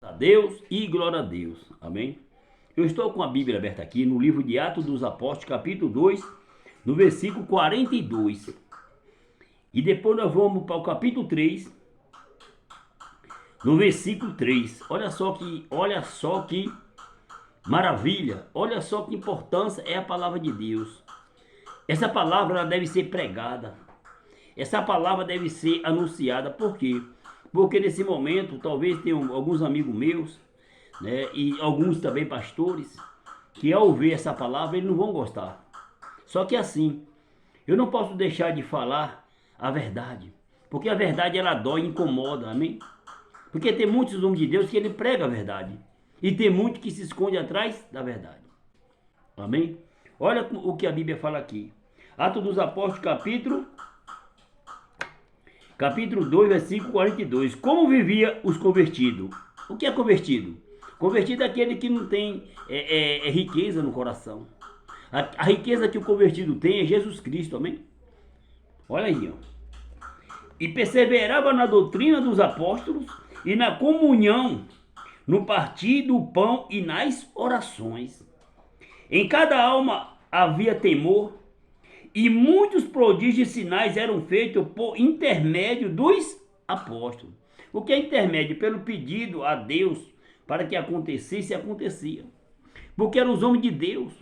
A Deus e glória a Deus. Amém? Eu estou com a Bíblia aberta aqui no livro de Atos dos Apóstolos, capítulo 2, no versículo 42. E depois nós vamos para o capítulo 3, no versículo 3. Olha só que maravilha, olha só que importância é a palavra de Deus. Essa palavra ela deve ser pregada. Essa palavra deve ser anunciada. Por quê? Porque nesse momento, talvez tenham alguns amigos meus, né, e alguns também pastores, que ao ouvir essa palavra, eles não vão gostar. Só que assim, eu não posso deixar de falar a verdade, porque a verdade ela dói e incomoda, amém? Porque tem muitos homens de Deus que ele prega a verdade, e tem muito que se esconde atrás da verdade, amém? Olha o que a Bíblia fala aqui. Atos dos Apóstolos, capítulo 2, versículo 42. Como vivia os convertidos? O que é convertido? Convertido é aquele que não tem riqueza no coração. A riqueza que o convertido tem é Jesus Cristo, amém? Olha aí, ó. E perseverava na doutrina dos apóstolos e na comunhão, no partir do pão e nas orações. Em cada alma havia temor, e muitos prodígios e sinais eram feitos por intermédio dos apóstolos. O que é intermédio? Pelo pedido a Deus para que acontecesse, acontecia. Porque eram os homens de Deus.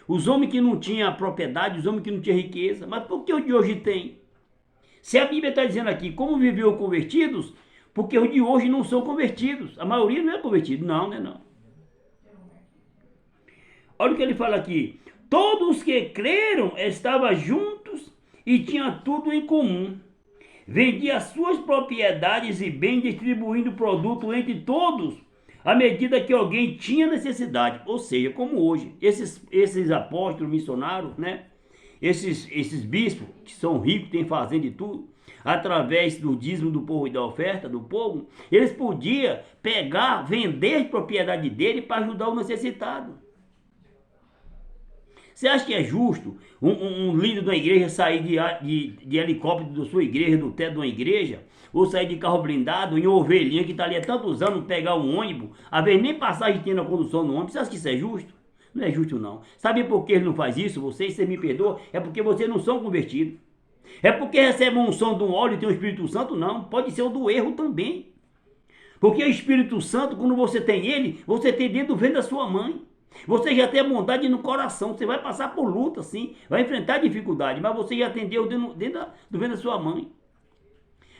Os homens que não tinham propriedade, os homens que não tinham riqueza. Mas por que o de hoje tem? Se a Bíblia está dizendo aqui como viviam convertidos, porque os de hoje não são convertidos. A maioria não é convertido. Não, né? Não. Olha o que ele fala aqui. Todos que creram estavam juntos e tinham tudo em comum. Vendia suas propriedades e bens, distribuindo o produto entre todos, à medida que alguém tinha necessidade. Ou seja, como hoje, esses apóstolos missionários, né? Esses bispos que são ricos, têm fazenda e tudo, através do dízimo do povo e da oferta do povo, eles podiam pegar, vender a propriedade dele para ajudar o necessitado. Você acha que é justo um líder da igreja sair de helicóptero da sua igreja, do teto de uma igreja, ou sair de carro blindado em uma ovelhinha que está ali há tantos anos, pegar um ônibus, a vez nem passagem tem na condução do ônibus? Você acha que isso é justo? Não é justo não. Sabe por que ele não faz isso? Vocês me perdoam? É porque vocês não são convertidos. É porque recebem um som de um óleo e tem o Espírito Santo? Não. Pode ser o do erro também. Porque o Espírito Santo, quando você tem ele, você tem dentro do ventre da sua mãe. Você já tem a bondade no coração, você vai passar por luta, sim, vai enfrentar dificuldade, mas você já atendeu dentro do ventre da sua mãe.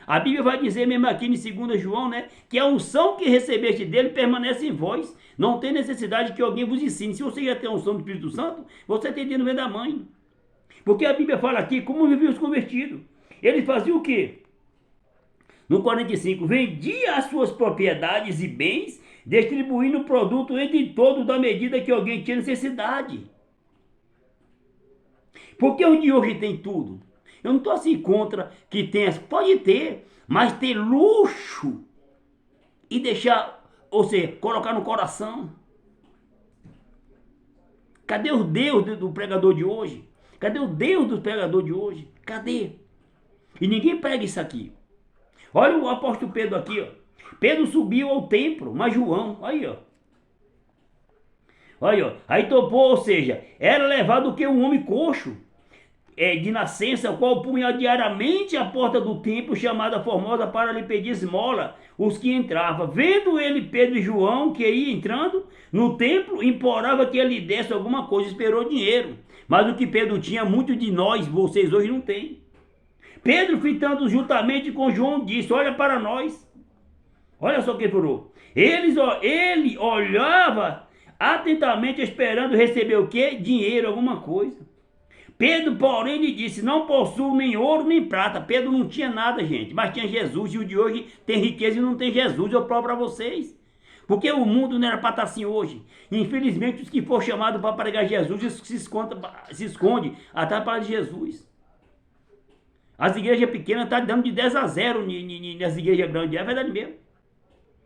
A Bíblia vai dizer mesmo aqui em 2 João, né, que a unção que recebeste dele permanece em vós, não tem necessidade que alguém vos ensine. Se você já tem a unção do Espírito Santo, você tem dentro do ventre da mãe. Porque a Bíblia fala aqui como viviam os convertidos. Eles faziam o quê? No 45, vendia as suas propriedades e bens, distribuindo o produto entre todos da medida que alguém tinha necessidade. Porque o de hoje tem tudo. Eu não estou assim contra que tenha, pode ter, mas ter luxo e deixar, ou seja, colocar no coração. Cadê o Deus do pregador de hoje? Cadê o Deus do pregador de hoje? Cadê? E ninguém prega isso aqui. Olha o apóstolo Pedro aqui, ó. Pedro subiu ao templo, mas João, aí ó. Aí ó, aí topou, ou seja, era levado o que um homem coxo, de nascença, o qual punha diariamente a porta do templo, chamada Formosa, para lhe pedir esmola os que entravam. Vendo ele Pedro e João, que ia entrando no templo, implorava que ele desse alguma coisa, esperou dinheiro. Mas o que Pedro tinha, muito de nós, vocês hoje não têm. Pedro, fitando juntamente com João, disse, olha para nós. Olha só o que ele falou. Ele olhava atentamente esperando receber o quê? Dinheiro, alguma coisa. Pedro, porém, lhe disse, não possuo nem ouro nem prata. Pedro não tinha nada, gente, mas tinha Jesus. E o de hoje tem riqueza e não tem Jesus. Eu provo para vocês. Porque o mundo não era para estar assim hoje. Infelizmente, os que foram chamados para pregar Jesus se esconde atrás da palavra de Jesus. As igrejas pequenas estão dando de 10-0 nas igrejas grandes. É verdade mesmo.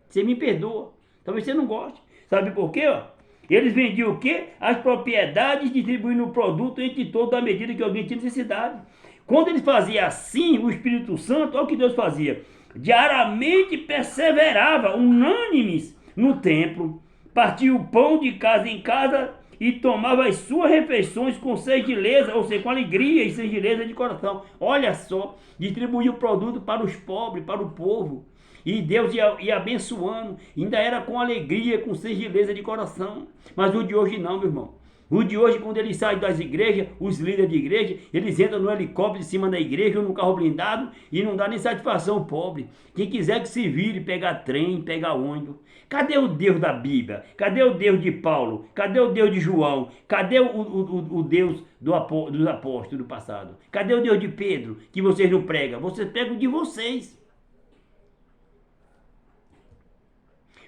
Você me perdoa. Talvez você não goste. Sabe por quê? Ó? Eles vendiam o quê? As propriedades, distribuindo o produto entre todos à medida que alguém tinha necessidade. Quando eles faziam assim, o Espírito Santo, olha o que Deus fazia. Diariamente perseverava, unânimes, no templo, partia o pão de casa em casa e tomava as suas refeições com sentileza, ou seja, com alegria e sentileza de coração. Olha só, distribuía o produto para os pobres, para o povo. E Deus ia abençoando, ainda era com alegria, com sentileza de coração. Mas o de hoje não, meu irmão. O de hoje, quando eles saem das igrejas, os líderes de igreja, eles entram no helicóptero de cima da igreja ou no carro blindado e não dá nem satisfação ao pobre. Quem quiser que se vire, pegar trem, pegar ônibus. Cadê o Deus da Bíblia? Cadê o Deus de Paulo? Cadê o Deus de João? Cadê o Deus dos apóstolos do passado? Cadê o Deus de Pedro, que vocês não pregam? Vocês pregam de vocês.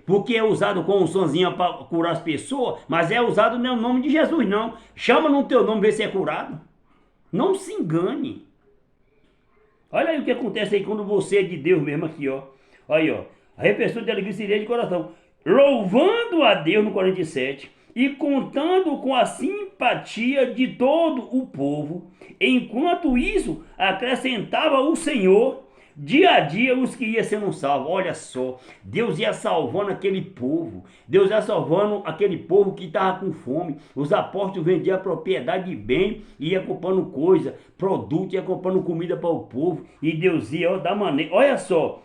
Porque é usado como sonzinha para curar as pessoas, mas é usado no nome de Jesus, não. Chama no teu nome, vê se é curado. Não se engane. Olha aí o que acontece aí quando você é de Deus mesmo aqui, ó. Aí, ó. A refeição de alegria seria de coração. Louvando a Deus no 47 e contando com a simpatia de todo o povo. Enquanto isso, acrescentava o Senhor dia a dia os que iam sendo salvos. Olha só, Deus ia salvando aquele povo. Deus ia salvando aquele povo que estava com fome. Os apóstolos vendiam a propriedade de bem e ia comprando coisa, produto, ia comprando comida para o povo. E Deus ia, ó, da maneira, olha só,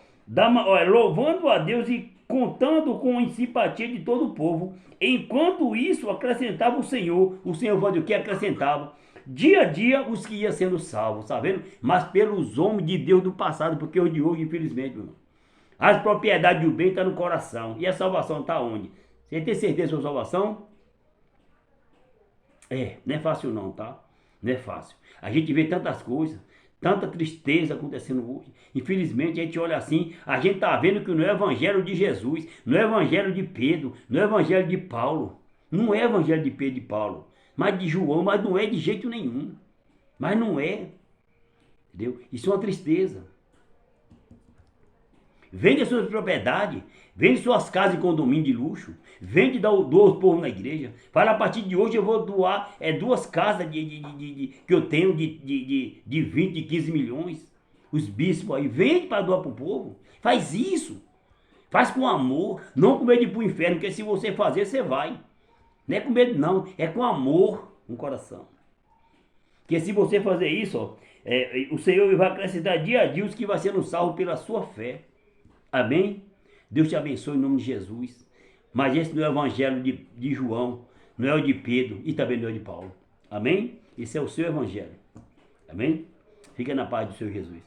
olha, louvando a Deus e contando com a simpatia de todo o povo. Enquanto isso, acrescentava o Senhor. O Senhor fazia o que? Acrescentava dia a dia os que iam sendo salvos, tá vendo? Mas pelos homens de Deus do passado, porque os de hoje, infelizmente, meu irmão, as propriedades do bem estão no coração. E a salvação está onde? Você tem certeza da sua salvação? Não é fácil não, tá? Não é fácil. A gente vê tantas coisas, tanta tristeza acontecendo hoje. Infelizmente, a gente olha assim, a gente tá vendo que não é o evangelho de Jesus, não é o evangelho de Pedro, não é o evangelho de Paulo. Não é o evangelho de Pedro e de Paulo. Mas de João, mas não é de jeito nenhum. Mas não é. Entendeu? Isso é uma tristeza. Vende as suas propriedades, vende suas casas e condomínio de luxo, vende doa aos povos na igreja. Fala, a partir de hoje eu vou doar 2 casas que eu tenho de 20, de 15 milhões. Os bispos aí, vende para doar para o povo. Faz isso. Faz com amor, não com medo de ir para o inferno, porque se você fazer, você vai. Não é com medo não, é com amor no coração. Porque se você fazer isso, ó, o Senhor vai acrescentar dia a dia os que vai sendo salvos pela sua fé. Amém? Deus te abençoe em nome de Jesus. Mas esse não é o evangelho de João, não é o de Pedro e também não é o de Paulo. Amém? Esse é o seu evangelho. Amém? Fica na paz do Senhor Jesus.